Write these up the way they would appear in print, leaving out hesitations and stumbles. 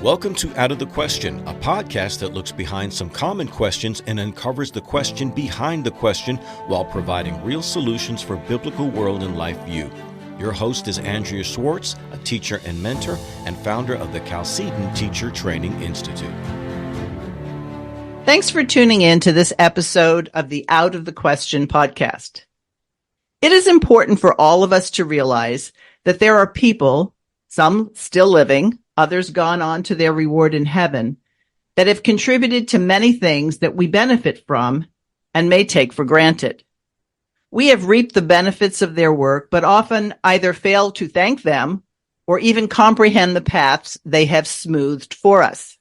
Welcome to Out of the Question, a podcast that looks behind some common questions and uncovers the question behind the question while providing real solutions for biblical world and life view. Your host is Andrea Schwartz, a teacher and mentor and founder of the Chalcedon Teacher Training Institute. Thanks for tuning in to this episode of the Out of the Question podcast. It is important for all of us to realize that there are people, some still living, others gone on to their reward in heaven, that have contributed to many things that we benefit from and may take for granted. We have reaped the benefits of their work, but often either fail to thank them or even comprehend the paths they have smoothed for us.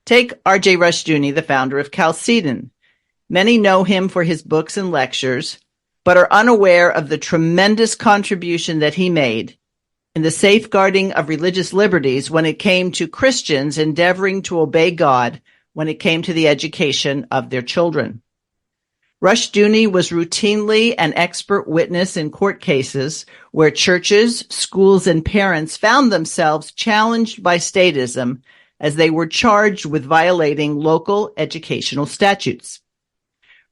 Take R.J. Rushdoony, the founder of Chalcedon. Many know him for his books and lectures, but are unaware of the tremendous contribution that he made in the safeguarding of religious liberties when it came to Christians endeavoring to obey God when it came to the education of their children. Rushdoony was routinely an expert witness in court cases where churches, schools, and parents found themselves challenged by statism as they were charged with violating local educational statutes.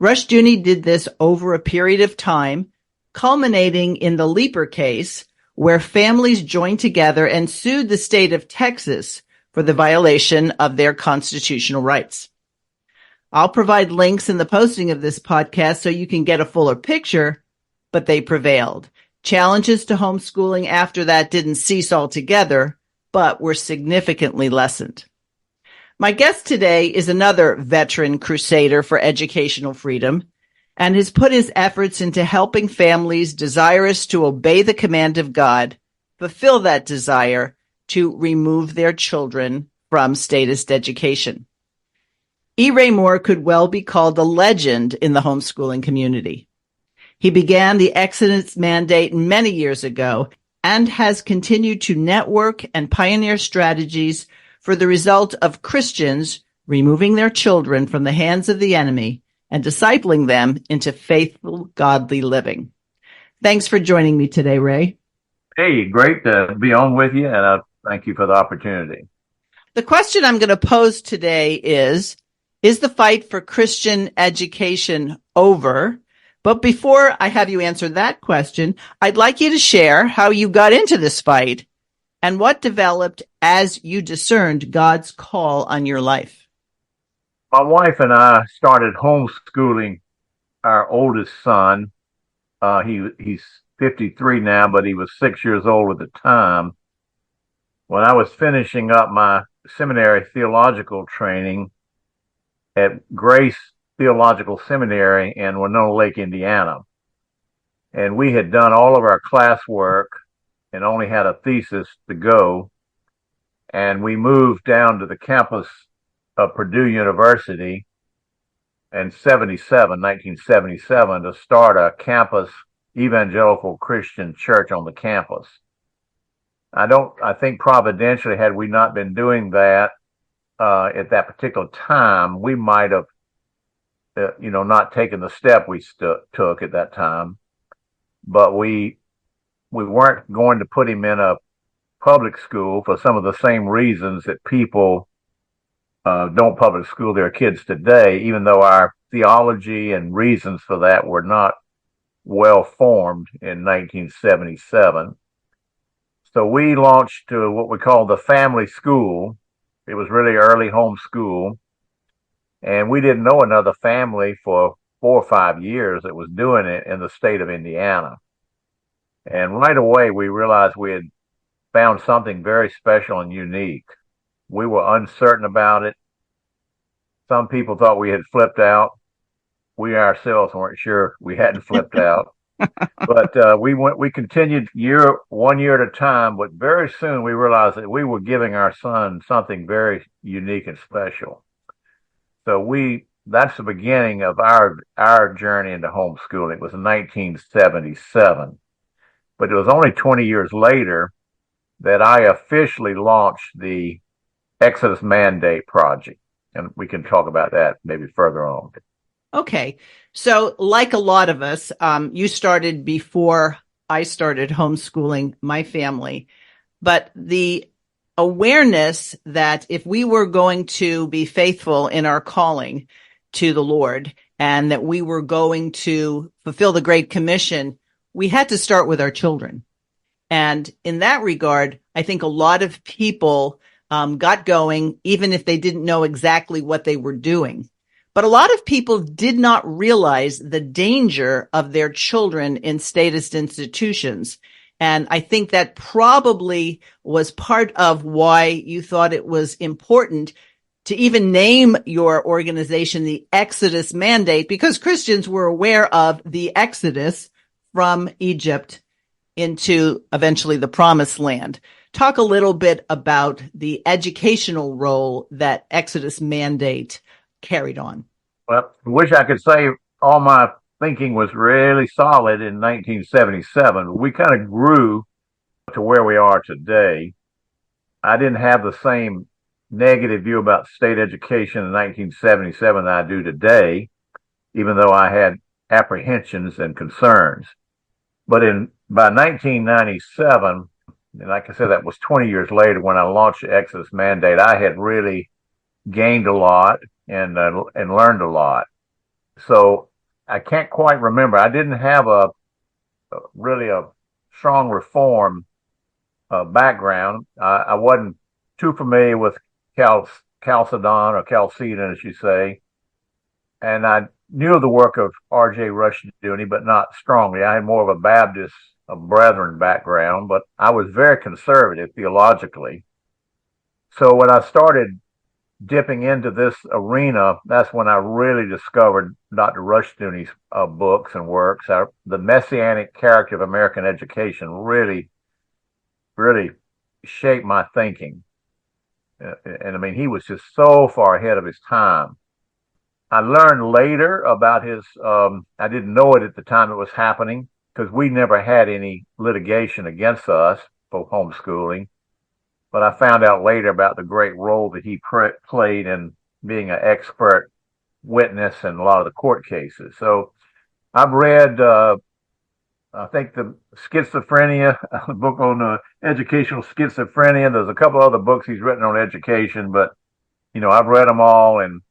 Rushdoony did this over a period of time, culminating in the Leeper case, where families joined together and sued the state of Texas for the violation of their constitutional rights. I'll provide links in the posting of this podcast so you can get a fuller picture, but they prevailed. Challenges to homeschooling after that didn't cease altogether, but were significantly lessened. My guest today is another veteran crusader for educational freedom and has put his efforts into helping families desirous to obey the command of God fulfill that desire to remove their children from statist education. E. Ray Moore could well be called a legend in the homeschooling community. He began the Exodus mandate many years ago and has continued to network and pioneer strategies for the result of Christians removing their children from the hands of the enemy and discipling them into faithful, godly living. Thanks for joining me today, Ray. Hey, great to be on with you, and I thank you for the opportunity. The question I'm going to pose today is the fight for Christian education over? But before I have you answer that question, I'd like you to share how you got into this fight and what developed as you discerned God's call on your life. My wife and I started homeschooling our oldest son. He's 53 now, but he was 6 years old at the time. When I was finishing up my seminary theological training at Grace Theological Seminary in Winona Lake, Indiana. And we had done all of our classwork and only had a thesis to go. And we moved down to the campus of Purdue University in 1977, to start a campus evangelical Christian church on the campus. I think providentially, had we not been doing that at that particular time, we might have, not taken the step we took at that time. But we weren't going to put him in a public school for some of the same reasons that people don't public school their kids today, even though our theology and reasons for that were not well formed in 1977. So we launched what we call the family school. It was really early homeschool. And we didn't know another family for 4 or 5 years that was doing it in the state of Indiana. And right away, we realized we had found something very special and unique. We were uncertain about it. Some people thought we had flipped out. We ourselves weren't sure we hadn't flipped out. But we continued one year at a time. But very soon we realized that we were giving our son something very unique and special. So that's the beginning of our journey into homeschooling. It was in 1977. But it was only 20 years later that I officially launched the Exodus Mandate Project. And we can talk about that maybe further on. Okay. So like a lot of us, you started before I started homeschooling my family. But the awareness that if we were going to be faithful in our calling to the Lord and that we were going to fulfill the Great Commission, we had to start with our children. And in that regard, I think a lot of people got going, even if they didn't know exactly what they were doing. But a lot of people did not realize the danger of their children in statist institutions. And I think that probably was part of why you thought it was important to even name your organization the Exodus Mandate, because Christians were aware of the Exodus from Egypt into eventually the Promised Land. Talk a little bit about the educational role that Exodus Mandate carried on. Well, I wish I could say all my thinking was really solid in 1977. We kind of grew to where we are today. I didn't have the same negative view about state education in 1977 that I do today, even though I had apprehensions and concerns. But by 1997, and like I said, that was 20 years later when I launched the Exodus Mandate, I had really gained a lot and learned a lot. So I can't quite remember. I didn't have really a strong reform background. I wasn't too familiar with Chalcedon or Chalcedon, as you say. And I knew of the work of R.J. Rushdoony, but not strongly. I had more of a Baptist Brethren background, but I was very conservative theologically. So when I started dipping into this arena, that's when I really discovered Dr. Rushdoony's books and works. The Messianic Character of American Education really, really shaped my thinking. And I mean, he was just so far ahead of his time. I learned later about his, I didn't know it at the time it was happening because we never had any litigation against us for homeschooling. But I found out later about the great role that he played in being an expert witness in a lot of the court cases. So I've read, I think the schizophrenia, the book on educational schizophrenia. There's a couple other books he's written on education, but, you know, I've read them all and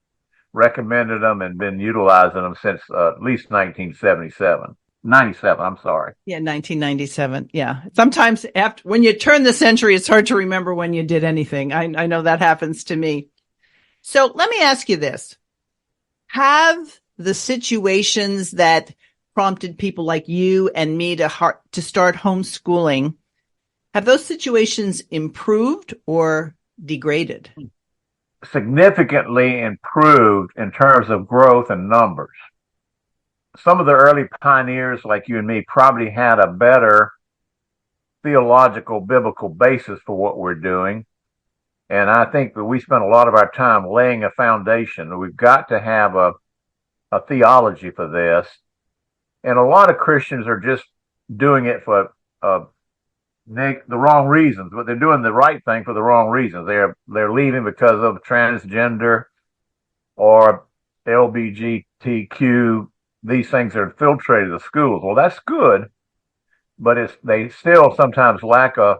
recommended them and been utilizing them since at least 1977. 97, I'm sorry. Yeah, 1997. Yeah. Sometimes after when you turn the century, it's hard to remember when you did anything. I know that happens to me. So let me ask you this. Have the situations that prompted people like you and me to start homeschooling, have those situations improved or degraded? Significantly improved in terms of growth and numbers. Some of the early pioneers like you and me probably had a better theological, biblical basis for what we're doing. And I think that we spent a lot of our time laying a foundation. We've got to have a theology for this. And a lot of Christians are just doing it for the wrong reasons, but they're doing the right thing for the wrong reasons. They're leaving because of transgender or LGBTQ. These things are infiltrated the schools. Well, that's good, but they still sometimes lack a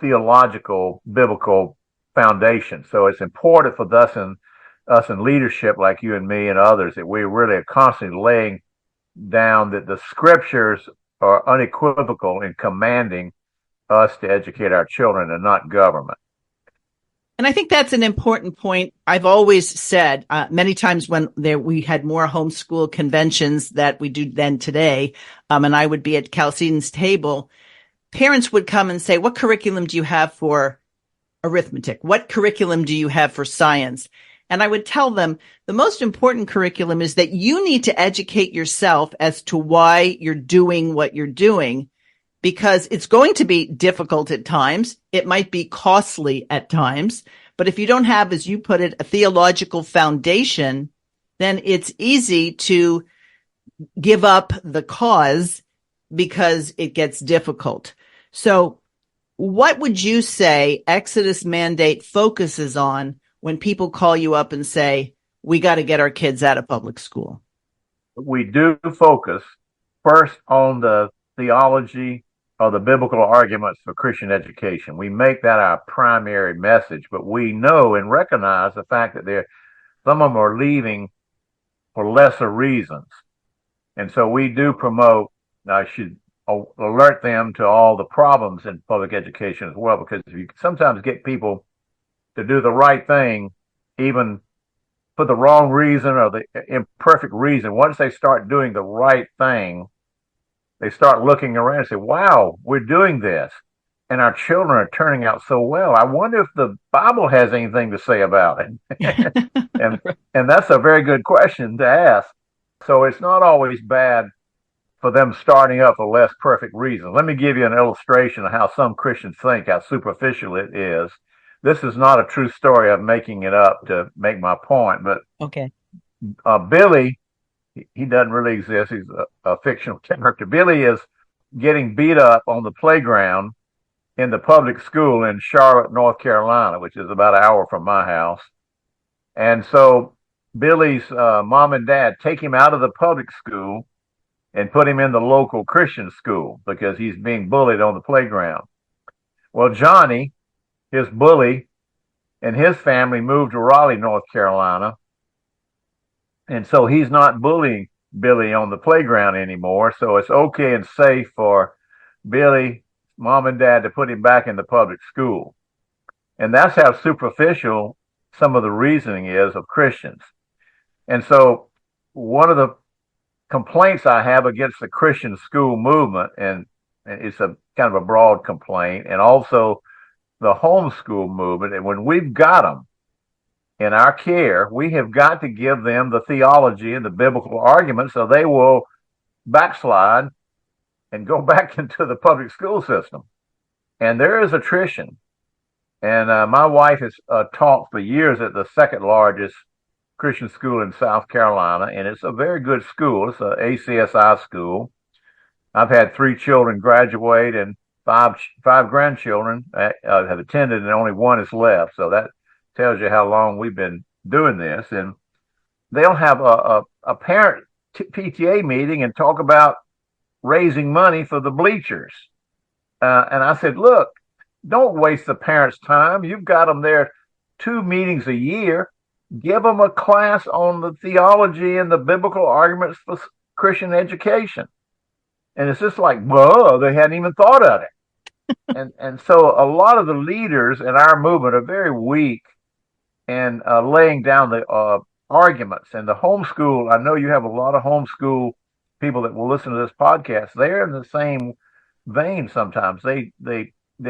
theological, biblical foundation. So it's important for us in leadership, like you and me and others, that we really are constantly laying down that the scriptures are unequivocal in commanding us to educate our children and not government. And I think that's an important point. I've always said many times when we had more homeschool conventions that we do than today, and I would be at Chalcedon's table, parents would come and say, what curriculum do you have for arithmetic? What curriculum do you have for science? And I would tell them the most important curriculum is that you need to educate yourself as to why you're doing what you're doing, because it's going to be difficult at times. It might be costly at times. But if you don't have, as you put it, a theological foundation, then it's easy to give up the cause because it gets difficult. So what would you say Exodus Mandate focuses on when people call you up and say, we got to get our kids out of public school? We do focus first on the theology are the biblical arguments for Christian education. We make that our primary message, but we know and recognize the fact that some of them are leaving for lesser reasons. And so we do promote, I should alert them to all the problems in public education as well, because you sometimes get people to do the right thing, even for the wrong reason or the imperfect reason. Once they start doing the right thing, they start looking around and say, wow, we're doing this. And our children are turning out so well. I wonder if the Bible has anything to say about it. and that's a very good question to ask. So it's not always bad for them starting up for less perfect reasons. Let me give you an illustration of how some Christians think, how superficial it is. This is not a true story. I'm making it up to make my point, but okay. Billy, he doesn't really exist. He's a fictional character. Billy is getting beat up on the playground in the public school in Charlotte, North Carolina, which is about an hour from my house. And so Billy's mom and dad take him out of the public school and put him in the local Christian school because he's being bullied on the playground. Well, Johnny, his bully, and his family moved to Raleigh, North Carolina. And so he's not bullying Billy on the playground anymore. So it's okay and safe for Billy, mom and dad to put him back in the public school. And that's how superficial some of the reasoning is of Christians. And so one of the complaints I have against the Christian school movement, and it's a kind of a broad complaint, and also the homeschool movement, and when we've got them in our care, we have got to give them the theology and the biblical argument so they will backslide and go back into the public school system. And there is attrition. And my wife has taught for years at the second largest Christian school in South Carolina, and it's a very good school. It's a ACSI school. I've had 3 children graduate, and five grandchildren have attended, and only one is left. So that tells you how long we've been doing this. And they'll have a parent PTA meeting and talk about raising money for the bleachers. And I said, look, don't waste the parents' time. You've got them there 2 meetings a year. Give them a class on the theology and the biblical arguments for Christian education. And it's just like, whoa, they hadn't even thought of it. and so a lot of the leaders in our movement are very weak in laying down the arguments. And the homeschool, I know you have a lot of homeschool people that will listen to this podcast. They're in the same vein sometimes. They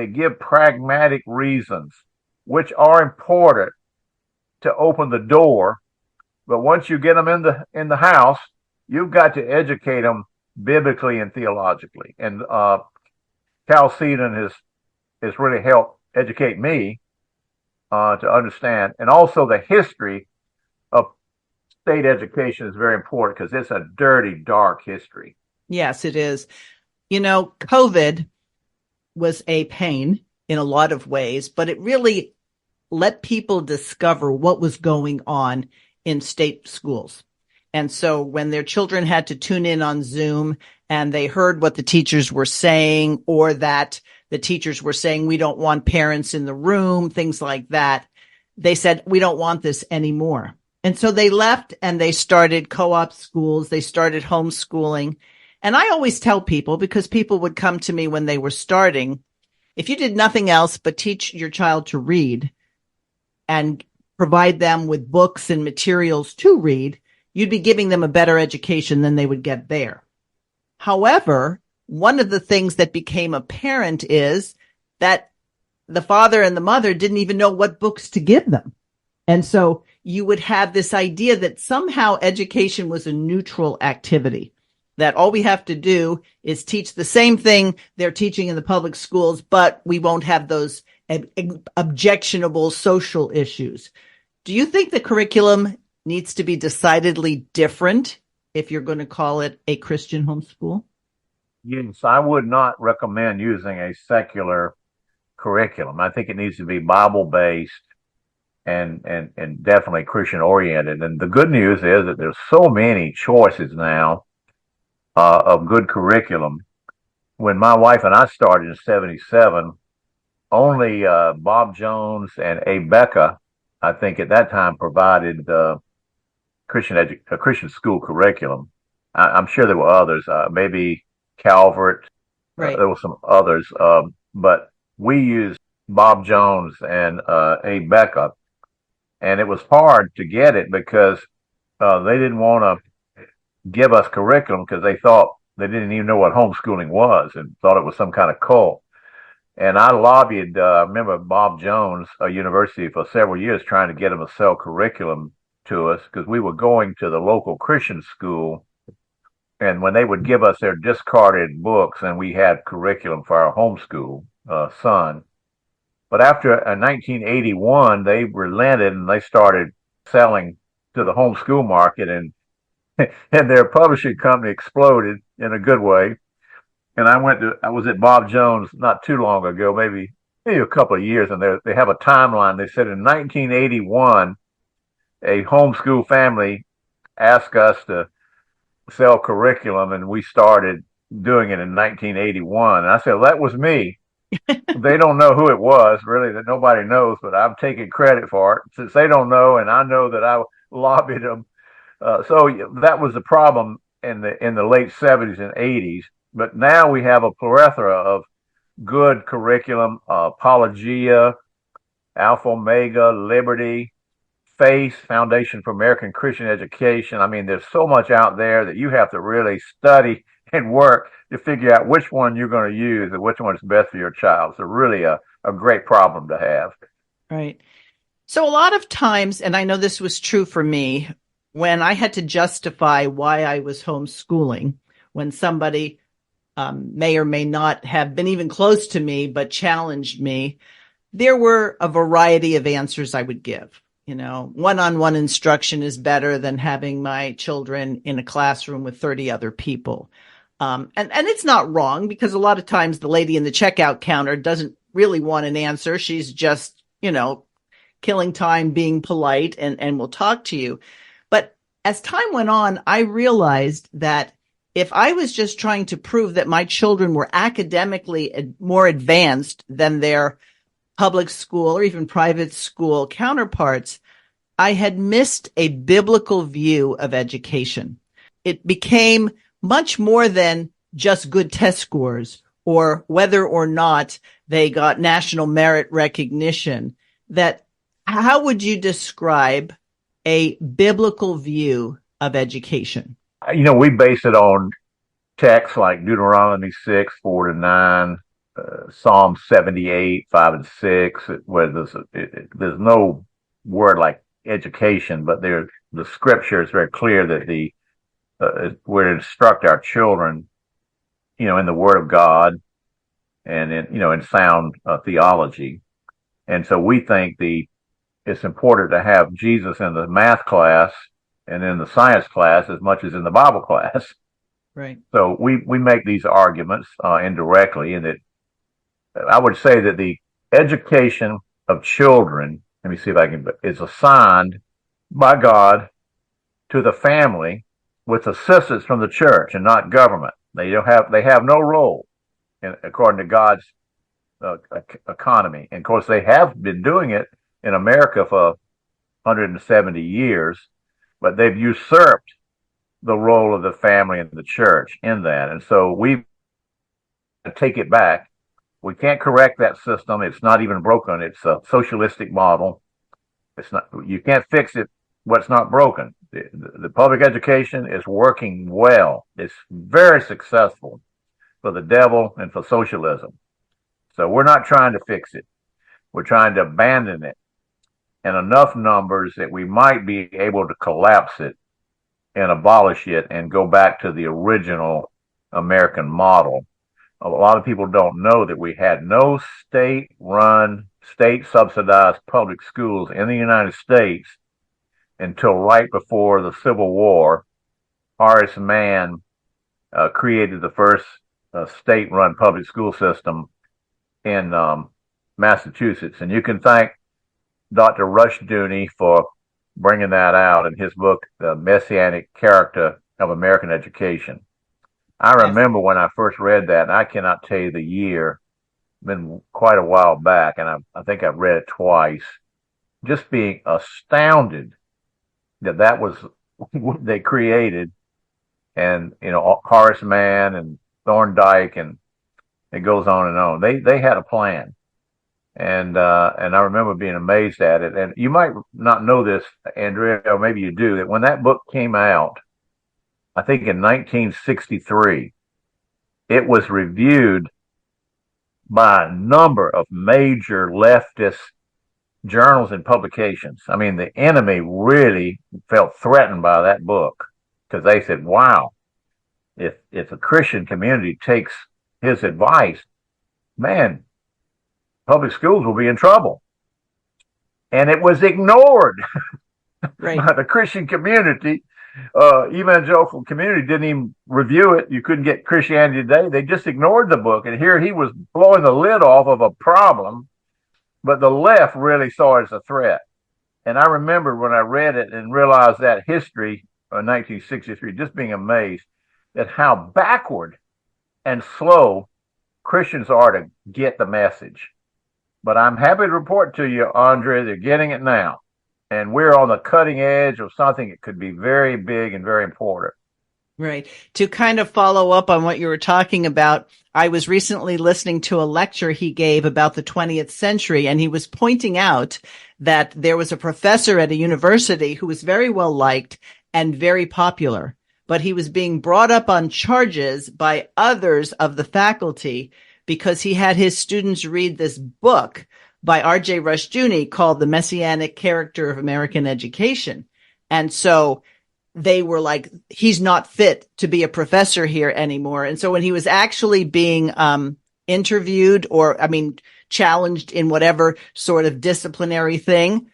give pragmatic reasons, which are important to open the door. But once you get them in the house, you've got to educate them biblically and theologically. And Cal Seaton has really helped educate me to understand. And also the history of state education is very important because it's a dirty, dark history. Yes, it is. You know, COVID was a pain in a lot of ways, but it really let people discover what was going on in state schools. And so when their children had to tune in on Zoom and they heard what the teachers were saying, or that the teachers were saying, we don't want parents in the room, things like that, they said, we don't want this anymore. And so they left and they started co-op schools. They started homeschooling. And I always tell people, because people would come to me when they were starting, if you did nothing else but teach your child to read and provide them with books and materials to read, you'd be giving them a better education than they would get there. However, one of the things that became apparent is that the father and the mother didn't even know what books to give them. And so you would have this idea that somehow education was a neutral activity, that all we have to do is teach the same thing they're teaching in the public schools, but we won't have those objectionable social issues. Do you think the curriculum needs to be decidedly different if you're going to call it a Christian homeschool? Yes, I would not recommend using a secular curriculum. I think it needs to be Bible-based and definitely Christian-oriented. And the good news is that there's so many choices now of good curriculum when my wife and I started in '77, only Bob Jones and Abe Becca, I think at that time, provided a Christian school curriculum. I'm sure there were others, maybe Calvert. Right. There were some others, but we used Bob Jones and Abe Becca, and it was hard to get it because they didn't want to give us curriculum because they thought they didn't even know what homeschooling was and thought it was some kind of cult. And I lobbied, I remember Bob Jones, University, for several years trying to get him to sell curriculum to us because we were going to the local Christian school. And when they would give us their discarded books, and we had curriculum for our homeschool son. But after 1981, they relented and they started selling to the homeschool market, and and their publishing company exploded in a good way. And I was at Bob Jones not too long ago, maybe a couple of years, and they have a timeline. They said in 1981, a homeschool family asked us to sell curriculum, and we started doing it in 1981. And I said, well, that was me. They don't know who it was, really, that nobody knows, but I'm taking credit for it since they don't know, and I know that I lobbied them. So that was the problem in the late '70s and '80s. But now we have a plethora of good curriculum, Apologia, Alpha Omega, Liberty, Faith, Foundation for American Christian Education. I mean, there's so much out there that you have to really study and work to figure out which one you're going to use and which one is best for your child. So really a great problem to have. Right. So a lot of times, and I know this was true for me, when I had to justify why I was homeschooling, when somebody may or may not have been even close to me, but challenged me, there were a variety of answers I would give. You know, one-on-one instruction is better than having my children in a classroom with 30 other people. And it's not wrong because a lot of times the lady in the checkout counter doesn't really want an answer. She's just, killing time, being polite, and will talk to you. But as time went on, I realized that if I was just trying to prove that my children were academically more advanced than their public school or even private school counterparts, I had missed a biblical view of education. It became much more than just good test scores or whether or not they got national merit recognition. How would you describe a biblical view of education? We base it on texts like Deuteronomy 6, 4-9, Psalm 78, 5 and 6, where there's no word like education, but the scripture is very clear that we're to instruct our children, in the Word of God and in sound theology. And so we think it's important to have Jesus in the math class and in the science class as much as in the Bible class. Right. So we make these arguments indirectly, and that I would say that the education of children, let me see if I can, is assigned by God to the family with assistance from the church and not government. They have no role according to God's economy. And of course, they have been doing it in America for 170 years, but they've usurped the role of the family and the church in that. And so we take it back. We can't correct that system. It's not even broken. It's a socialistic model. You can't fix it. What's not broken. The public education is working well. It's very successful for the devil and for socialism. So we're not trying to fix it. We're trying to abandon it in enough numbers that we might be able to collapse it and abolish it and go back to the original American model. A lot of people don't know that we had no state-run, state-subsidized public schools in the United States until right before the Civil War. Horace Mann created the first state-run public school system in Massachusetts. And you can thank Dr. Rushdoony for bringing that out in his book, The Messianic Character of American Education. I remember when I first read that, and I cannot tell you the year, been quite a while back, and I think I've read it twice, just being astounded that that was what they created. And, Horace Mann and Thorndike, and it goes on and on. They had a plan. And I remember being amazed at it. And you might not know this, Andrea, or maybe you do, that when that book came out, I think in 1963, it was reviewed by a number of major leftist journals and publications. I mean, the enemy really felt threatened by that book because they said, wow, if a Christian community takes his advice, man, public schools will be in trouble. And it was ignored by the Christian community. Evangelical community didn't even review it. You couldn't get Christianity Today. They just ignored the book. And here he was blowing the lid off of a problem, but the left really saw it as a threat. And I remember when I read it and realized that history of 1963, just being amazed at how backward and slow Christians are to get the message. But I'm happy to report to you, Andre, they're getting it now. And we're on the cutting edge of something that could be very big and very important. Right. To kind of follow up on what you were talking about, I was recently listening to a lecture he gave about the 20th century, and he was pointing out that there was a professor at a university who was very well liked and very popular, but he was being brought up on charges by others of the faculty because he had his students read this book by R.J. Rushdoony called The Messianic Character of American Education. And so they were like, he's not fit to be a professor here anymore. And so when he was actually being interviewed challenged in whatever sort of disciplinary thing,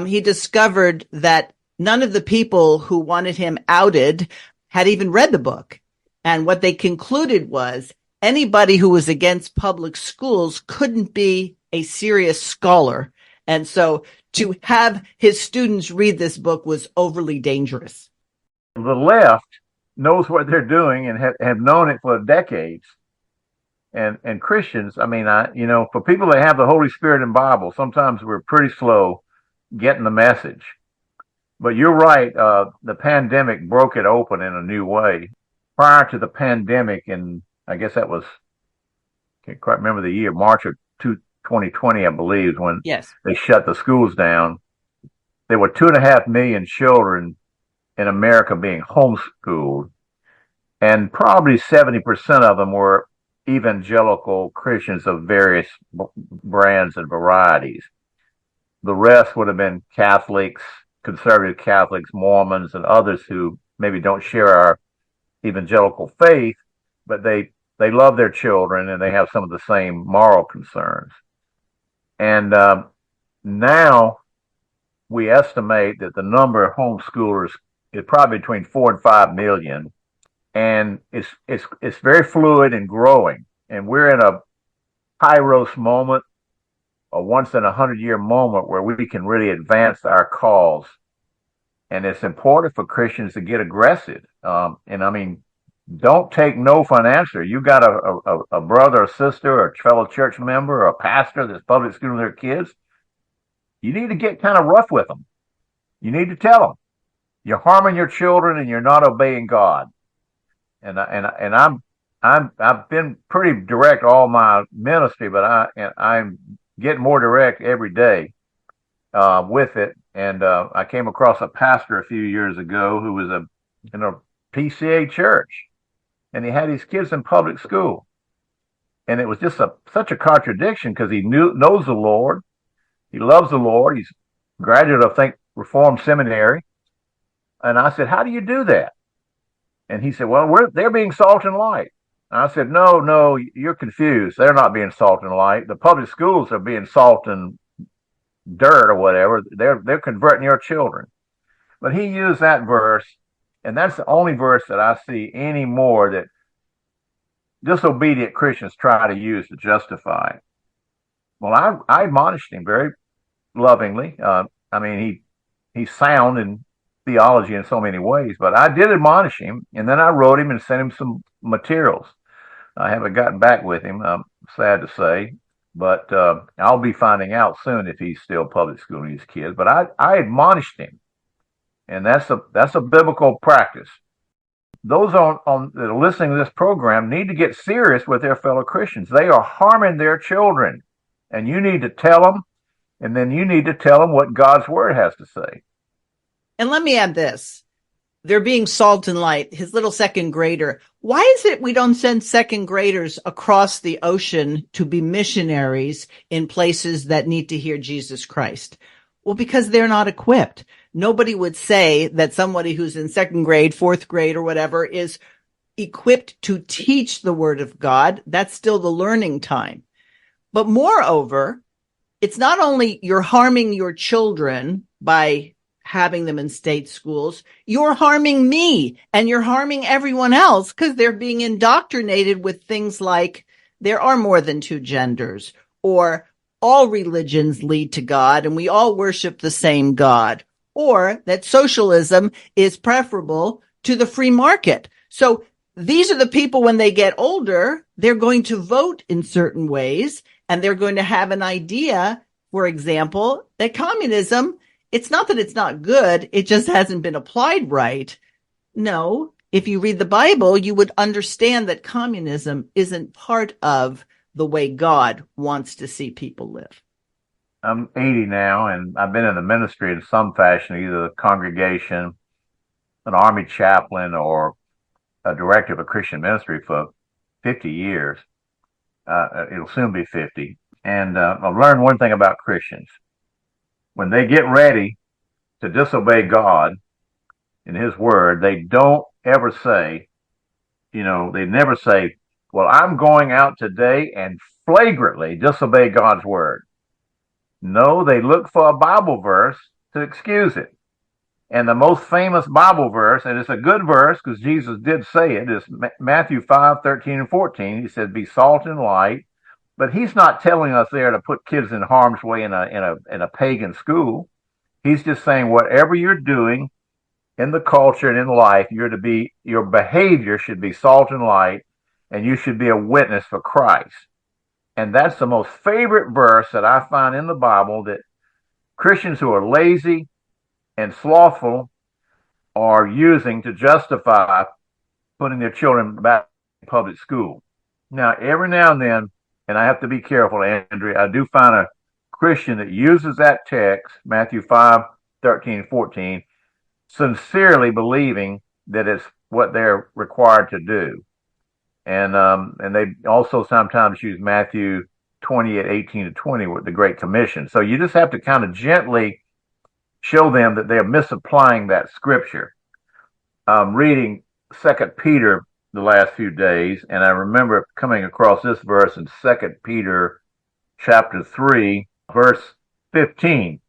he discovered that none of the people who wanted him outed had even read the book. And what they concluded was anybody who was against public schools couldn't be a serious scholar. And so to have his students read this book was overly dangerous. The left knows what they're doing and have known it for decades. And Christians, for people that have the Holy Spirit and Bible, sometimes we're pretty slow getting the message. But you're right, the pandemic broke it open in a new way. Prior to the pandemic, and I guess that was, can't quite remember the year, March of 2020, I believe, when they shut the schools down. There were 2.5 million children in America being homeschooled, and probably 70% of them were evangelical Christians of various brands and varieties. The rest would have been Catholics, conservative Catholics, Mormons, and others who maybe don't share our evangelical faith, but they love their children and they have some of the same moral concerns. And now we estimate that the number of homeschoolers is probably between 4 and 5 million, and it's very fluid and growing. And we're in a Kairos moment, a once in 100-year moment where we can really advance our cause. And it's important for Christians to get aggressive. Don't take no for an answer. You got a brother or sister or a fellow church member or a pastor that's public schooling their kids. You need to get kind of rough with them. You need to tell them you're harming your children and you're not obeying God. And I've been pretty direct all my ministry, but I'm getting more direct every day with it. And I came across a pastor a few years ago who was in a PCA church, and he had his kids in public school. And it was just such a contradiction because he knows the Lord. He loves the Lord. He's a graduate of, I think, Reformed Seminary. And I said, how do you do that? And he said, well, they're being salt and light. And I said, no, you're confused. They're not being salt and light. The public schools are being salt and dirt or whatever. They're converting your children. But he used that verse, and that's the only verse that I see anymore that disobedient Christians try to use to justify it. Well, I admonished him very lovingly. He's sound in theology in so many ways. But I did admonish him, and then I wrote him and sent him some materials. I haven't gotten back with him, I'm sad to say, but I'll be finding out soon if he's still public schooling his kids. But I admonished him, and that's a biblical practice. Those that are listening to this program need to get serious with their fellow Christians. They are harming their children, and you need to tell them, and then you need to tell them what God's word has to say. And let me add this. They're being salt and light, his little second grader. Why is it we don't send second graders across the ocean to be missionaries in places that need to hear Jesus Christ? Well, because they're not equipped. Nobody would say that somebody who's in second grade, fourth grade, or whatever is equipped to teach the word of God. That's still the learning time. But moreover, it's not only you're harming your children by having them in state schools, you're harming me and you're harming everyone else because they're being indoctrinated with things like there are more than two genders, or all religions lead to God and we all worship the same God, or that socialism is preferable to the free market. So these are the people, when they get older, they're going to vote in certain ways, and they're going to have an idea, for example, that communism, it's not that it's not good, it just hasn't been applied right. No, if you read the Bible, you would understand that communism isn't part of the way God wants to see people live. I'm 80 now, and I've been in the ministry in some fashion, either a congregation, an army chaplain, or a director of a Christian ministry for 50 years. It'll soon be 50. And I've learned one thing about Christians. When they get ready to disobey God and his word, they don't ever say, they never say, well, I'm going out today and flagrantly disobey God's word. No, they look for a Bible verse to excuse it. And the most famous Bible verse, and it's a good verse because Jesus did say it, is Matthew 5:13 and 14. He said, be salt and light. But he's not telling us there to put kids in harm's way in a pagan school. He's just saying whatever you're doing in the culture and in life, your behavior should be salt and light, and you should be a witness for Christ. And that's the most favorite verse that I find in the Bible that Christians who are lazy and slothful are using to justify putting their children back in public school. Now, every now and then, and I have to be careful, Andrea, I do find a Christian that uses that text, Matthew 5:13, 14, sincerely believing that it's what they're required to do. And they also sometimes use Matthew 28:18 to 20 with the Great Commission. So you just have to kind of gently show them that they're misapplying that scripture. I'm reading 2 Peter the last few days, and I remember coming across this verse in 2 Peter chapter 3, verse 15,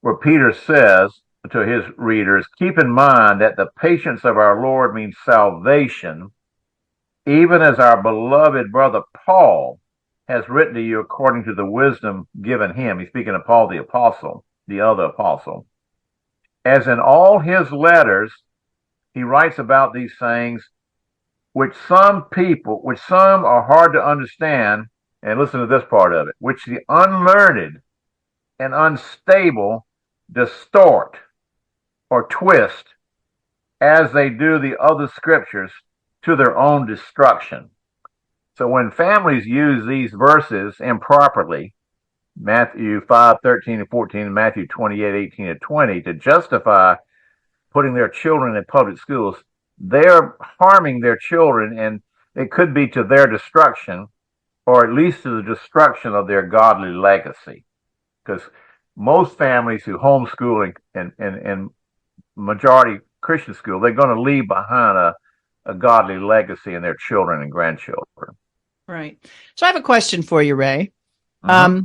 where Peter says to his readers, keep in mind that the patience of our Lord means salvation, even as our beloved brother Paul has written to you according to the wisdom given him. He's speaking of Paul the apostle, the other apostle. As in all his letters, he writes about these things which some are hard to understand, and listen to this part of it, which the unlearned and unstable distort or twist as they do the other scriptures to their own destruction. So when families use these verses improperly, Matthew 5:13 and 14, and Matthew 28:18 and 20, to justify putting their children in public schools, they're harming their children, and it could be to their destruction, or at least to the destruction of their godly legacy. Because most families who homeschool and majority Christian school, they're going to leave behind a godly legacy in their children and grandchildren. Right. So I have a question for you, Ray. Mm-hmm.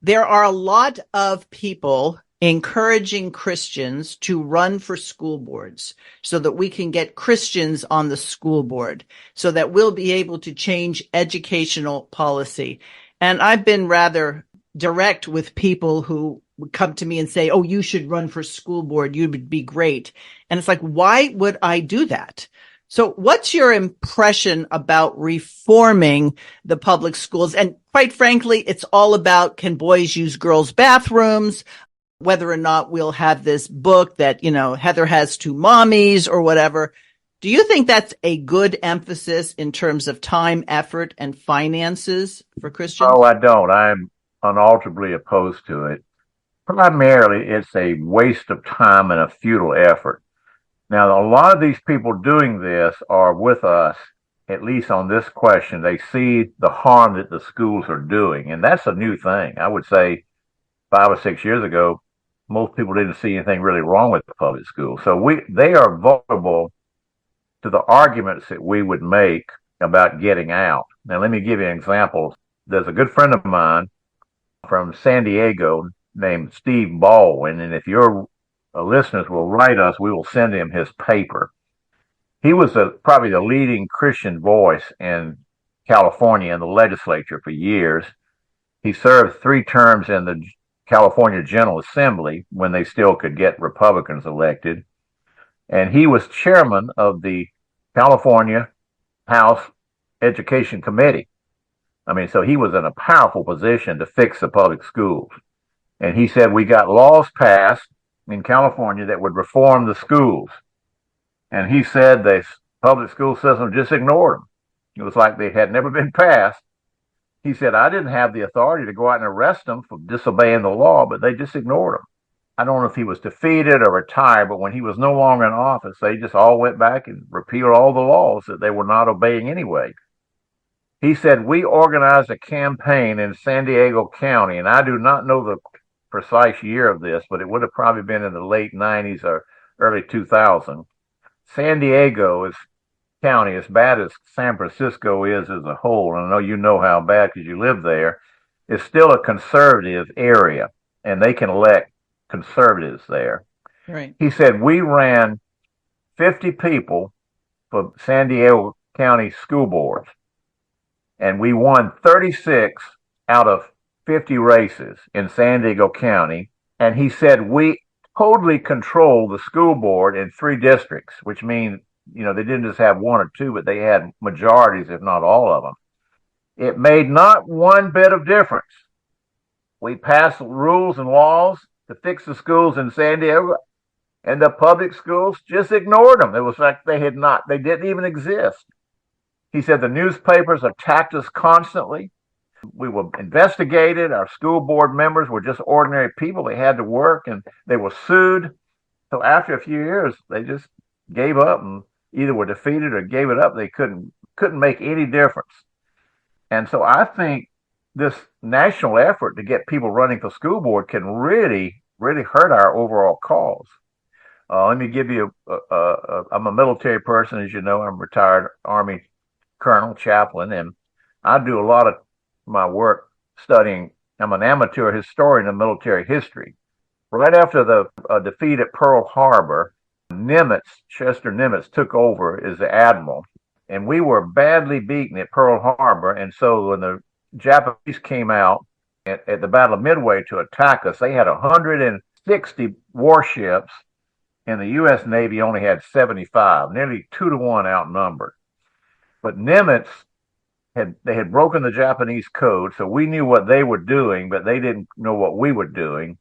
There are a lot of people encouraging Christians to run for school boards so that we can get Christians on the school board so that we'll be able to change educational policy. And I've been rather direct with people who would come to me and say, oh, you should run for school board. You would be great. And it's like, why would I do that? So what's your impression about reforming the public schools? And quite frankly, it's all about, can boys use girls' bathrooms? Whether or not we'll have this book that, Heather has two mommies or whatever. Do you think that's a good emphasis in terms of time, effort, and finances for Christians? Oh, I don't. I'm unalterably opposed to it. Primarily, it's a waste of time and a futile effort. Now, a lot of these people doing this are with us, at least on this question. They see the harm that the schools are doing, and that's a new thing. I would say 5 or 6 years ago, most people didn't see anything really wrong with the public schools. So they are vulnerable to the arguments that we would make about getting out. Now, let me give you an example. There's a good friend of mine from San Diego named Steve Baldwin, and if your listeners will write us, we will send him his paper. He was probably the leading Christian voice in California in the legislature for years. He served 3 terms in the California General Assembly when they still could get Republicans elected. And he was chairman of the California House Education Committee. So he was in a powerful position to fix the public schools. And he said, we got laws passed in California that would reform the schools. And he said the public school system just ignored them. It was like they had never been passed. He said, I didn't have the authority to go out and arrest them for disobeying the law, but they just ignored him. I don't know if he was defeated or retired, but when he was no longer in office, they just all went back and repealed all the laws that they were not obeying anyway. He said, we organized a campaign in San Diego County, and I do not know the precise year of this, but it would have probably been in the late 90s or early 2000. San Diego County, as bad as San Francisco is as a whole, and I know you know how bad because you live there, is still a conservative area, and they can elect conservatives there. Right. He said, we ran 50 people for San Diego County school boards, and we won 36 out of 50 races in San Diego County. And he said, we totally control the school board in 3 districts, which means, they didn't just have 1 or 2, but they had majorities, if not all of them. It made not one bit of difference. We passed rules and laws to fix the schools in San Diego, and the public schools just ignored them. It was like they didn't even exist. He said the newspapers attacked us constantly. We were investigated. Our school board members were just ordinary people. They had to work, and they were sued. So after a few years, they just gave up and either were defeated or gave it up. They couldn't make any difference. And so I think this national effort to get people running for school board can really, really hurt our overall cause. Let me give you, I'm a military person, as you know. I'm a retired Army colonel, chaplain, and I do a lot of my work studying. I'm an amateur historian of military history. Right after the defeat at Pearl Harbor, Chester Nimitz took over as the admiral, and we were badly beaten at Pearl Harbor. And so when the Japanese came out at the Battle of Midway to attack us, they had 160 warships, and the U.S. Navy only had 75, nearly 2-to-1 outnumbered. But Nimitz they had broken the Japanese code, so we knew what they were doing, but they didn't know what we were doing.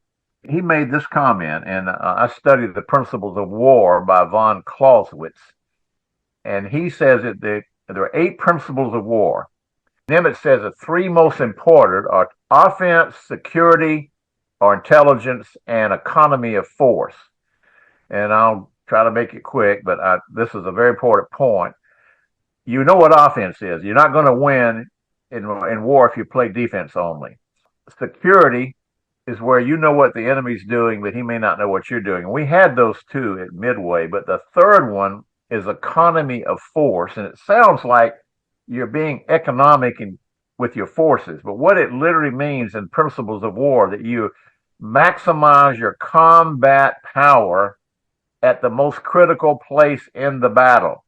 He made this comment, and I studied The Principles of War by von Clausewitz, and he says that there are 8 principles of war. Nimitz says the 3 most important are offense, security, or intelligence, and economy of force. And I'll try to make it quick, but this is a very important point. You know what offense is. You're not going to win in war if you play defense only. Security is where you know what the enemy's doing, but he may not know what you're doing. And we had those 2 at Midway, but the third one is economy of force. And it sounds like you're being economic with your forces, but what it literally means in principles of war, that you maximize your combat power at the most critical place in the battle.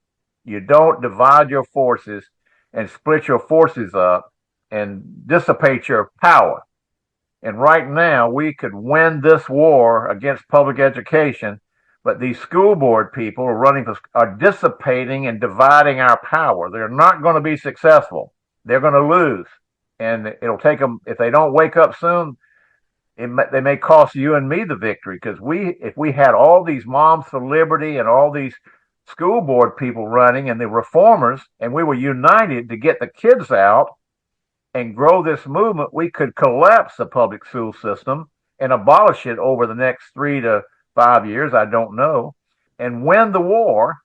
You don't divide your forces and split your forces up and dissipate your power. And right now, we could win this war against public education, but these school board people are dissipating and dividing our power. They're not going to be successful. They're going to lose. And it'll take them, if they don't wake up soon, they may cost you and me the victory, because if we had all these Moms for Liberty and all these school board people running and the reformers, and we were united to get the kids out and grow this movement, we could collapse the public school system and abolish it over the next 3 to 5 years, I don't know, and win the war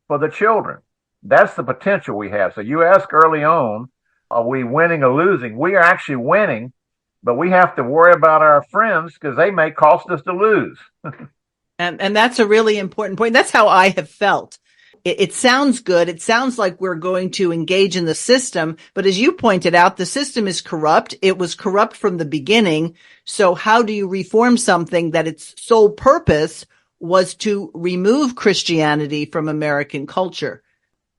for the children. That's the potential we have. So you ask early on, are we winning or losing? We are actually winning, but we have to worry about our friends because they may cost us to lose. And that's a really important point. That's how I have felt. It sounds good. It sounds like we're going to engage in the system. But as you pointed out, the system is corrupt. It was corrupt from the beginning. So how do you reform something that its sole purpose was to remove Christianity from American culture?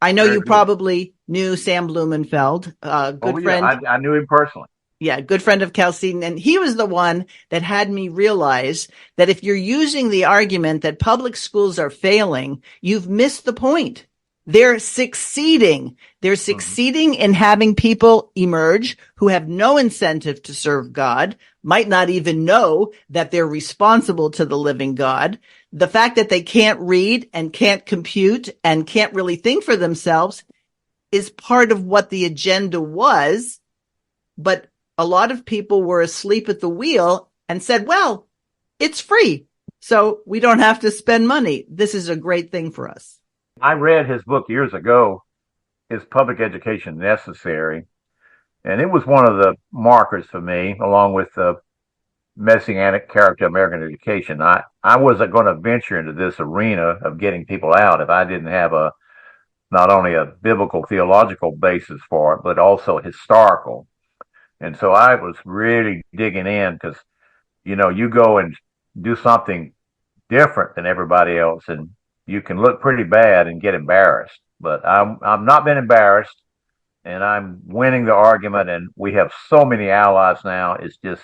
I know you probably knew Sam Blumenfeld, a good friend. I knew him personally. Yeah, good friend of Calcine. And he was the one that had me realize that if you're using the argument that public schools are failing, you've missed the point. They're succeeding. They're succeeding in having people emerge who have no incentive to serve God, might not even know that they're responsible to the living God. The fact that they can't read and can't compute and can't really think for themselves is part of what the agenda was. But a lot of people were asleep at the wheel and said, well, it's free, so we don't have to spend money. This is a great thing for us. I read his book years ago, Is Public Education Necessary? And it was one of the markers for me, along with the messianic character of American education. I wasn't going to venture into this arena of getting people out if I didn't have not only a biblical theological basis for it, but also historical. And so I was really digging in because, you go and do something different than everybody else, and you can look pretty bad and get embarrassed. But I've not been embarrassed, and I'm winning the argument, and we have so many allies now. It's just,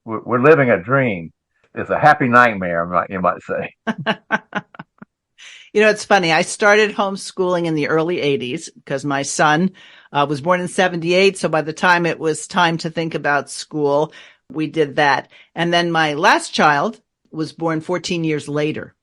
we're living a dream. It's a happy nightmare, you might say. It's funny. I started homeschooling in the early 80s because my son was born in 78. So by the time it was time to think about school, we did that. And then my last child was born 14 years later.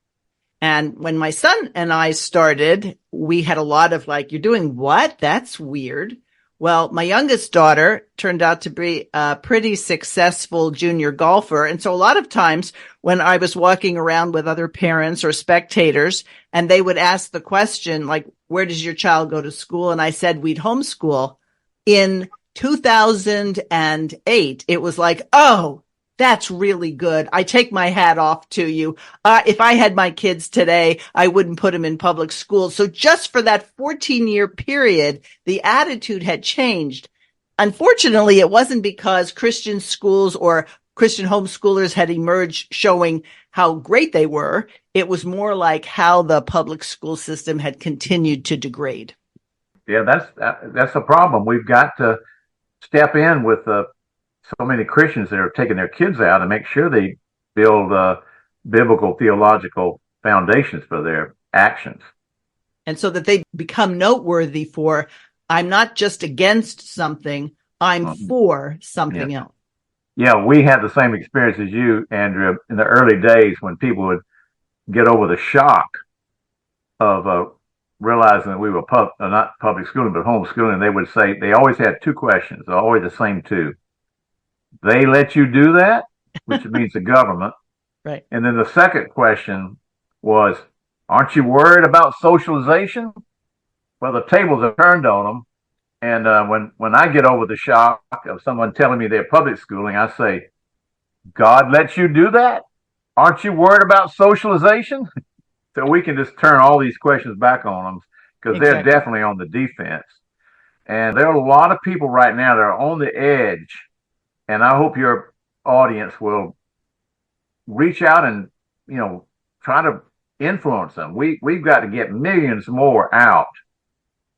And when my son and I started, we had a lot of you're doing what? That's weird. Well, my youngest daughter turned out to be a pretty successful junior golfer. And so a lot of times when I was walking around with other parents or spectators and they would ask the question, where does your child go to school? And I said, we'd homeschool. In 2008, it was oh, that's really good. I take my hat off to you. If I had my kids today, I wouldn't put them in public school. So just for that 14-year period, the attitude had changed. Unfortunately, it wasn't because Christian schools or Christian homeschoolers had emerged showing how great they were. It was more like how the public school system had continued to degrade. Yeah, that's a problem. We've got to step in with so many Christians that are taking their kids out and make sure they build biblical theological foundations for their actions. And so that they become noteworthy for, I'm not just against something, I'm for something else. Yeah, we had the same experience as you, Andrea, in the early days when people would get over the shock of realizing that we were not public schooling, but homeschooling. They would say, they always had two questions, always the same two. They let you do that, which means the government. Right. And then the second question was, aren't you worried about socialization? Well, the tables are turned on them. And when I get over the shock of someone telling me they're public schooling, I say, God lets you do that? Aren't you worried about socialization? So we can just turn all these questions back on them because they're definitely on the defense. And there are a lot of people right now that are on the edge. And I hope your audience will reach out and, try to influence them. We've got to get millions more out.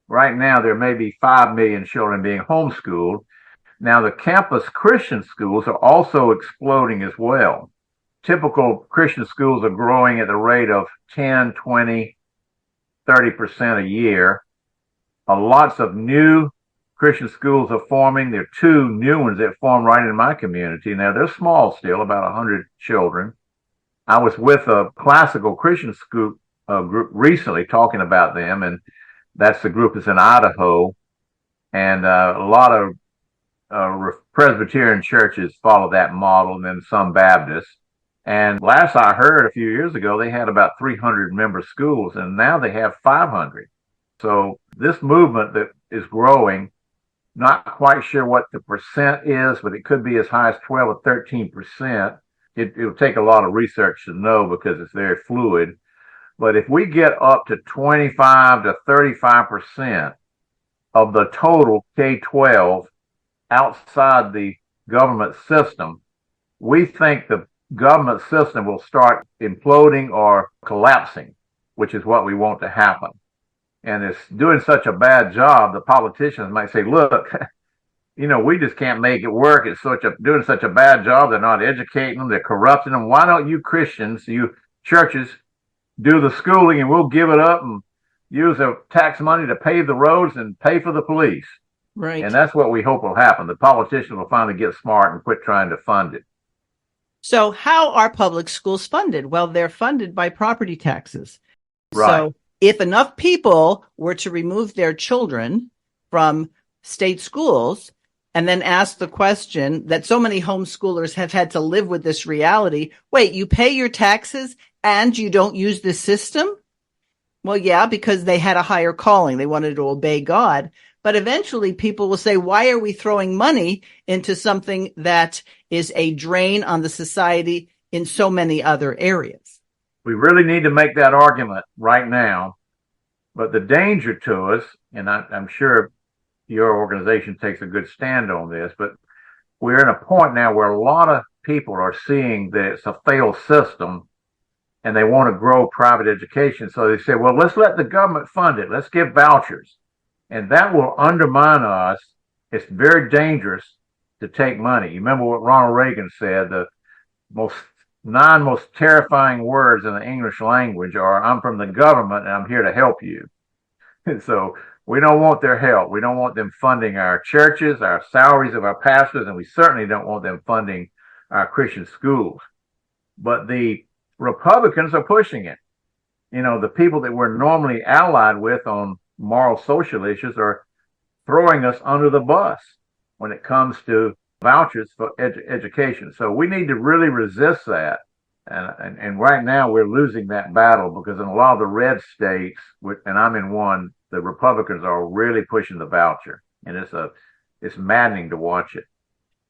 Right now, there may be 5 million children being homeschooled, Now, the campus Christian schools are also exploding as well. Typical Christian schools are growing at the rate of 10, 20, 30% a year. Lots of new Christian schools are forming. There are two new ones that form right in my community. Now, they're small still, about 100 children. I was with a classical Christian school group recently talking about them, and that's the group that's in Idaho. And a lot of Presbyterian churches follow that model, and then some Baptists. And last I heard a few years ago, they had about 300 member schools, and now they have 500. So this movement that is growing, not quite sure what the percent is, but it could be as high as 12 or 13%. It'll take a lot of research to know because it's very fluid. But if we get up to 25 to 35% of the total K-12 outside the government system, we think the government system will start imploding or collapsing, which is what we want to happen. And it's doing such a bad job, the politicians might say, look, we just can't make it work. It's doing such a bad job. They're not educating them. They're corrupting them. Why don't you Christians, you churches, do the schooling, and we'll give it up and use the tax money to pave the roads and pay for the police. Right. And that's what we hope will happen. The politicians will finally get smart and quit trying to fund it. So how are public schools funded? Well, they're funded by property taxes. Right. So if enough people were to remove their children from state schools and then ask the question that so many homeschoolers have had to live with this reality, wait, you pay your taxes and you don't use the system? Well, yeah, because they had a higher calling. They wanted to obey God. But eventually people will say, why are we throwing money into something that is a drain on the society in so many other areas? We really need to make that argument right now. But the danger to us, and I'm sure your organization takes a good stand on this, but we're in a point now where a lot of people are seeing that it's a failed system and they want to grow private education. So they say, well, let's let the government fund it. Let's give vouchers. And that will undermine us. It's very dangerous to take money. You remember what Ronald Reagan said, the nine most terrifying words in the English language are, I'm from the government and I'm here to help you. And so we don't want their help. We don't want them funding our churches, our salaries of our pastors, and we certainly don't want them funding our Christian schools. But the Republicans are pushing it. The people that we're normally allied with on moral social issues are throwing us under the bus when it comes to vouchers for education. So we need to really resist that. And right now we're losing that battle because in a lot of the red states, and I'm in one, the Republicans are really pushing the voucher, and it's maddening to watch it.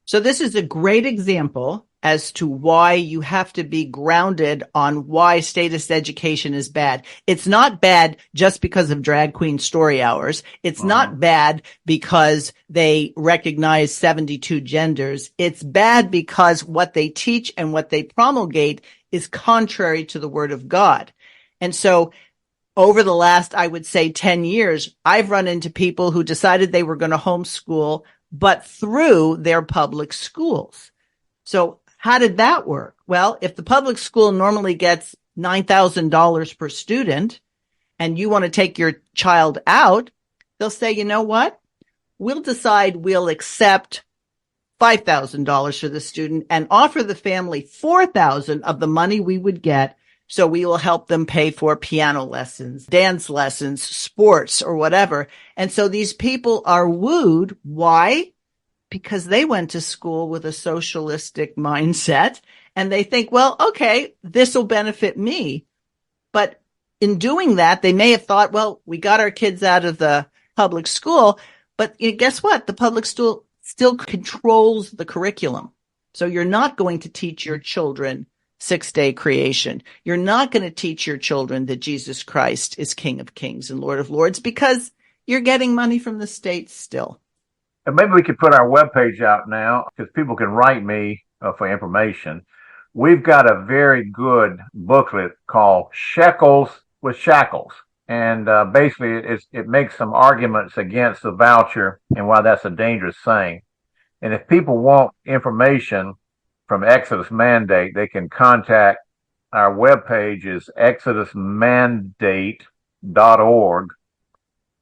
So this is a great example as to why you have to be grounded on why statist education is bad. It's not bad just because of drag queen story hours. It's not bad because they recognize 72 genders. It's bad because what they teach and what they promulgate is contrary to the word of God. And so over the last, I would say 10 years, I've run into people who decided they were going to homeschool, but through their public schools. So how did that work? Well, if the public school normally gets $9,000 per student and you want to take your child out, they'll say, you know what? We'll decide we'll accept $5,000 for the student and offer the family $4,000 of the money we would get. So we will help them pay for piano lessons, dance lessons, sports, or whatever. And so these people are wooed. Why? Because they went to school with a socialistic mindset and they think, well, okay, this will benefit me. But in doing that, they may have thought, well, we got our kids out of the public school, but guess what? The public school still controls the curriculum. So you're not going to teach your children six-day creation. You're not going to teach your children that Jesus Christ is King of Kings and Lord of Lords because you're getting money from the state still. And maybe we could put our webpage out now because people can write me for information. We've got a very good booklet called Shekels with Shackles. And basically it makes some arguments against the voucher and why that's a dangerous thing. And if people want information from Exodus Mandate, they can contact our webpage is exodusmandate.org,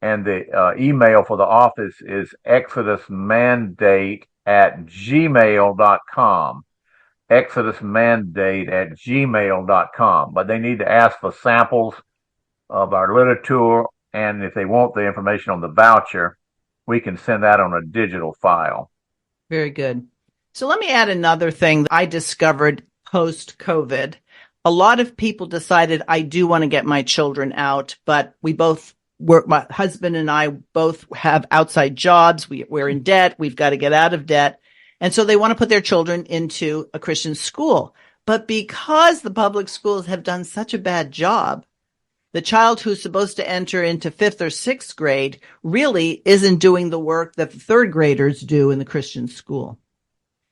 and the email for the office is exodusmandate@gmail.com. exodusmandate@gmail.com. But they need to ask for samples of our literature, and if they want the information on the voucher, we can send that on a digital file. Very good. So let me add another thing that I discovered post-COVID. A lot of people decided, I do want to get my children out, but we both work, my husband and I both have outside jobs. We're in debt. We've got to get out of debt. And so they want to put their children into a Christian school. But because the public schools have done such a bad job, the child who's supposed to enter into 5th or 6th grade really isn't doing the work that the 3rd graders do in the Christian school.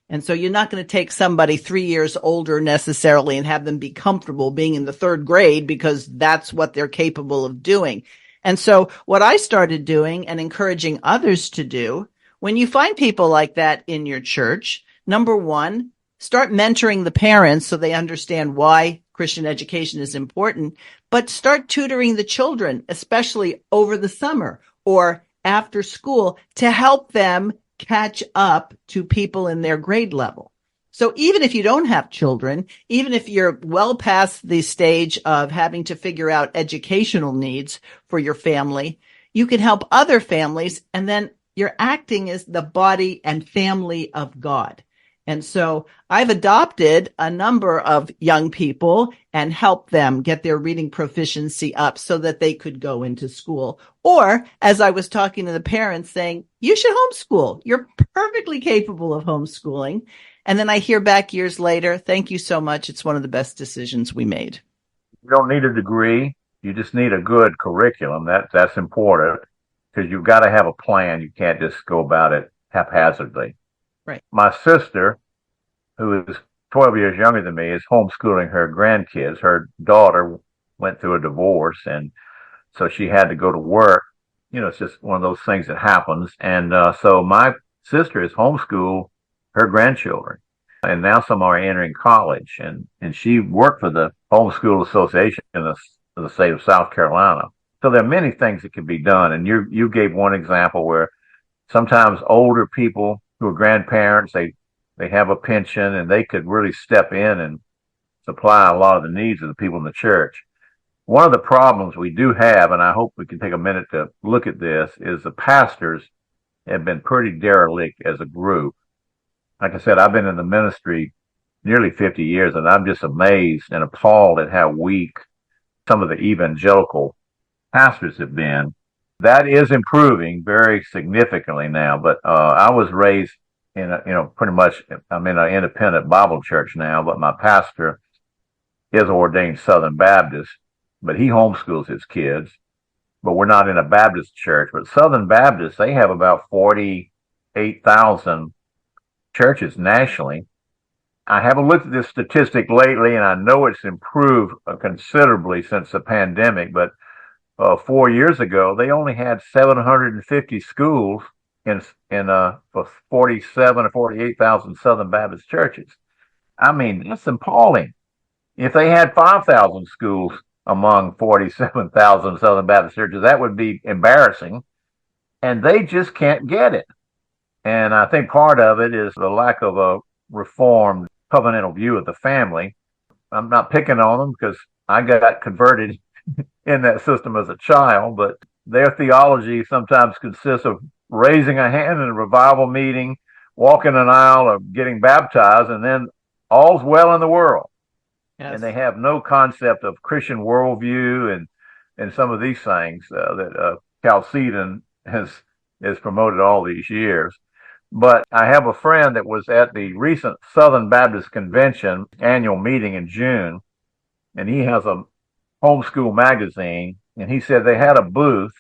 And so you're not going to take somebody 3 years older necessarily and have them be comfortable being in the 3rd grade because that's what they're capable of doing. And so what I started doing and encouraging others to do, when you find people like that in your church, number one, start mentoring the parents so they understand why Christian education is important, but start tutoring the children, especially over the summer or after school, to help them catch up to people in their grade level. So even if you don't have children, even if you're well past the stage of having to figure out educational needs for your family, you can help other families, and then you're acting as the body and family of God. And so I've adopted a number of young people and helped them get their reading proficiency up so that they could go into school. Or, as I was talking to the parents, saying, you should homeschool. You're perfectly capable of homeschooling. And then I hear back years later, thank you so much. It's one of the best decisions we made. You don't need a degree. You just need a good curriculum. That's important because you've got to have a plan. You can't just go about it haphazardly. Right. My sister, who is 12 years younger than me, is homeschooling her grandkids. Her daughter went through a divorce, and so she had to go to work. You know, it's just one of those things that happens. And so my sister is homeschooled her grandchildren, and now some are entering college. And she worked for the Homeschool Association in the state of South Carolina. So there are many things that can be done. And you gave one example where sometimes older people who are grandparents, they have a pension and they could really step in and supply a lot of the needs of the people in the church. One of the problems we do have, and I hope we can take a minute to look at this, is the pastors have been pretty derelict as a group. Like I said, I've been in the ministry nearly 50 years, and I'm just amazed and appalled at how weak some of the evangelical pastors have been. That is improving very significantly now, but I was raised in pretty much, I'm in an independent Bible church now, but my pastor is ordained Southern Baptist, but he homeschools his kids. But we're not in a Baptist church. But Southern Baptists, they have about 48,000 churches nationally. I haven't looked at this statistic lately, and I know it's improved considerably since the pandemic, but 4 years ago, they only had 750 schools in for 47 or 48,000 Southern Baptist churches. I mean, that's appalling. If they had 5,000 schools among 47,000 Southern Baptist churches, that would be embarrassing. And they just can't get it. And I think part of it is the lack of a reformed covenantal view of the family. I'm not picking on them because I got converted in that system as a child, but their theology sometimes consists of raising a hand in a revival meeting, walking an aisle, or getting baptized, and then all's well in the world. Yes. And they have no concept of Christian worldview and some of these things that Chalcedon has promoted all these years. But I have a friend that was at the recent Southern Baptist Convention annual meeting in June, and he has a homeschool magazine, and he said they had a booth,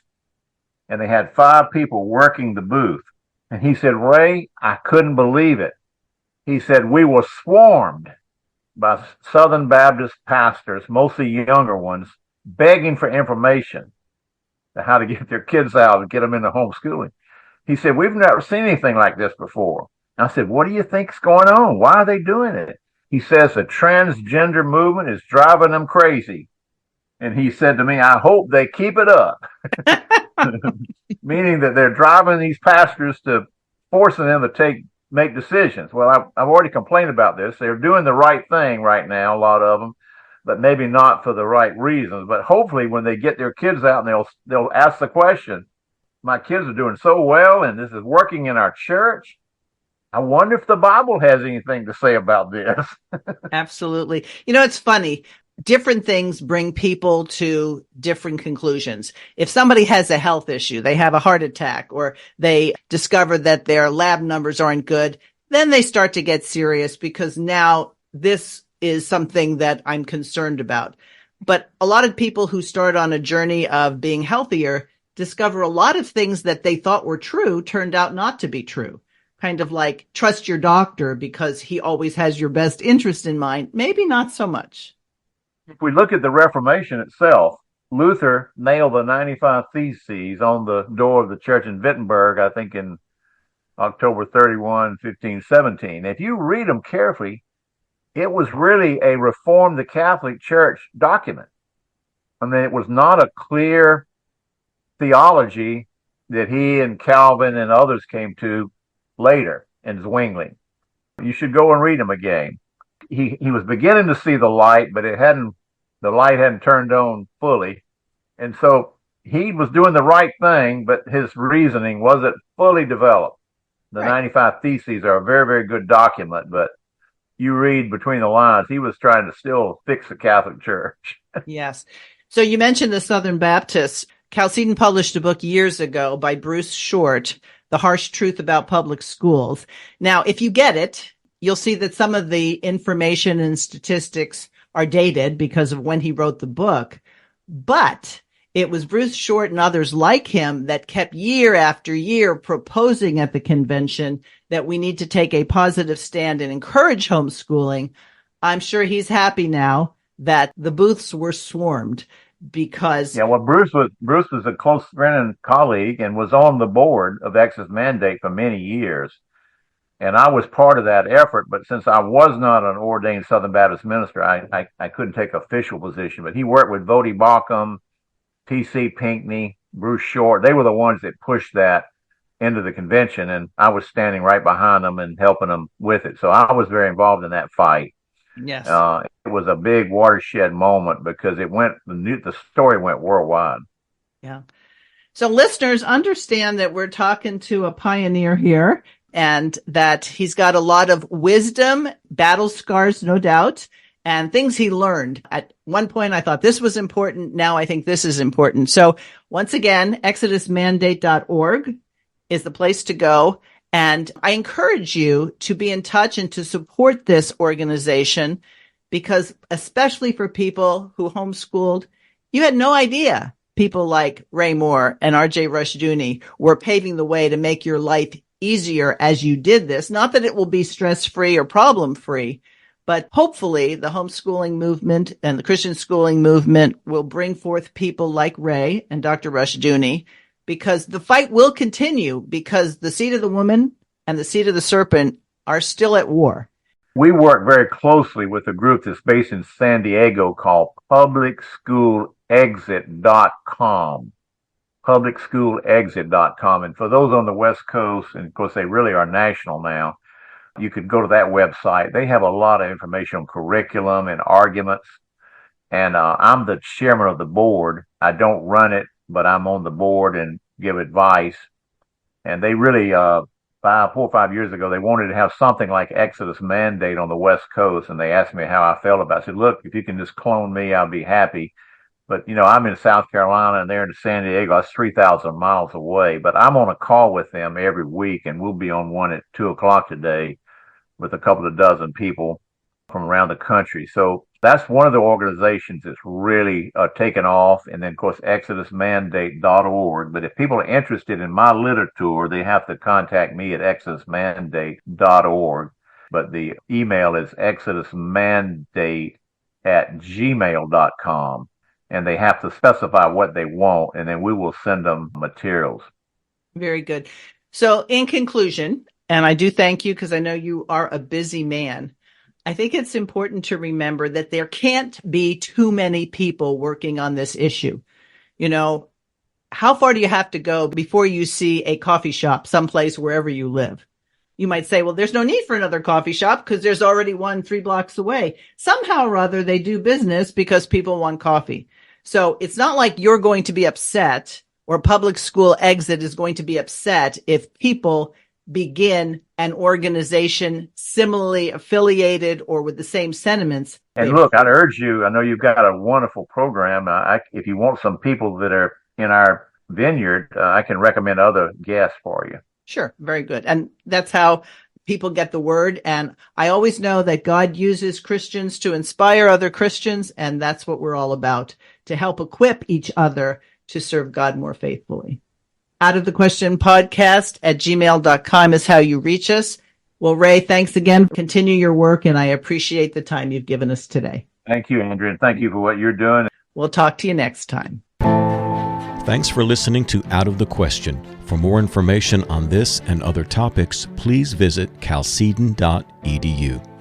and they had 5 people working the booth. And he said, Ray, I couldn't believe it. He said, we were swarmed by Southern Baptist pastors, mostly younger ones, begging for information on how to get their kids out and get them into homeschooling. He said, we've never seen anything like this before. I said, what do you think's going on? Why are they doing it? He says the transgender movement is driving them crazy. And he said to me, I hope they keep it up. Meaning that they're driving these pastors to forcing them to make decisions. Well, I've already complained about this. They're doing the right thing right now, a lot of them, but maybe not for the right reasons. But hopefully when they get their kids out and they'll ask the question, my kids are doing so well and this is working in our church. I wonder if the Bible has anything to say about this. Absolutely. You know, it's funny. Different things bring people to different conclusions. If somebody has a health issue, they have a heart attack, or they discover that their lab numbers aren't good, then they start to get serious because now this is something that I'm concerned about. But a lot of people who start on a journey of being healthier discover a lot of things that they thought were true turned out not to be true. Kind of like trust your doctor because he always has your best interest in mind. Maybe not so much. If we look at the Reformation itself, Luther nailed the 95 Theses on the door of the church in Wittenberg, I think in October 31, 1517. If you read them carefully, it was really a Reform the Catholic Church document. I mean, it was not a clear theology that he and Calvin and others came to later in Zwingli. You should go and read them again. He was beginning to see the light, but the light hadn't turned on fully. And so he was doing the right thing, but his reasoning wasn't fully developed. The right. 95 Theses are a very, very good document, but you read between the lines, he was trying to still fix the Catholic Church. Yes. So you mentioned the Southern Baptists. Chalcedon published a book years ago by Bruce Short, The Harsh Truth About Public Schools. Now, if you get it, you'll see that some of the information and statistics are dated because of when he wrote the book. But it was Bruce Short and others like him that kept year after year proposing at the convention that we need to take a positive stand and encourage homeschooling. I'm sure he's happy now that the booths were swarmed because... Yeah, well, Bruce was a close friend and colleague and was on the board of Exodus Mandate for many years. And I was part of that effort, but since I was not an ordained Southern Baptist minister, I couldn't take official position. But he worked with Vodi Bakum, T.C. Pinckney, Bruce Short. They were the ones that pushed that into the convention, and I was standing right behind them and helping them with it. So I was very involved in that fight. Yes. It was a big watershed moment because the story went worldwide. Yeah. So listeners, understand that we're talking to a pioneer here, and that he's got a lot of wisdom, battle scars, no doubt, and things he learned. At one point, I thought this was important. Now I think this is important. So once again, exodusmandate.org is the place to go. And I encourage you to be in touch and to support this organization because especially for people who homeschooled, you had no idea people like Ray Moore and R.J. Rushdoony were paving the way to make your life easier as you did this. Not that it will be stress-free or problem-free, but hopefully the homeschooling movement and the Christian schooling movement will bring forth people like Ray and Dr. Rushdoony, because the fight will continue because the seed of the woman and the seed of the serpent are still at war. We work very closely with a group that's based in San Diego called publicschoolexit.com. publicschoolexit.com. And for those on the West Coast, and of course they really are national now, you could go to that website. They have a lot of information on curriculum and arguments. And I'm the chairman of the board. I don't run it, but I'm on the board and give advice. And they really, 4 or 5 years ago, they wanted to have something like Exodus Mandate on the West Coast. And they asked me how I felt about it. I said, look, if you can just clone me, I'll be happy. But, I'm in South Carolina and they're in San Diego. That's 3,000 miles away. But I'm on a call with them every week, and we'll be on one at 2:00 today with a couple of dozen people from around the country. So that's one of the organizations that's really taken off. And then, of course, exodusmandate.org. But if people are interested in my literature, they have to contact me at exodusmandate.org. But the email is exodusmandate@gmail.com. And they have to specify what they want, and then we will send them materials. Very good. So in conclusion, And I do thank you because I know you are a busy man. I think it's important to remember that there can't be too many people working on this issue. You know, how far do you have to go before you see a coffee shop someplace wherever you live? You might say, well, there's no need for another coffee shop because there's already one 3 blocks away. Somehow or other, they do business because people want coffee. So it's not like you're going to be upset or public school exit is going to be upset if people begin an organization similarly affiliated or with the same sentiments. And look, I'd urge you, I know you've got a wonderful program. If you want some people that are in our vineyard, I can recommend other guests for you. Sure. Very good. And that's how people get the word. And I always know that God uses Christians to inspire other Christians. And that's what we're all about, to help equip each other to serve God more faithfully. Out of the Question podcast at gmail.com is how you reach us. Well, Ray, thanks again. Continue your work. And I appreciate the time you've given us today. Thank you, Andrew. And thank you for what you're doing. We'll talk to you next time. Thanks for listening to Out of the Question. For more information on this and other topics, please visit chalcedon.edu.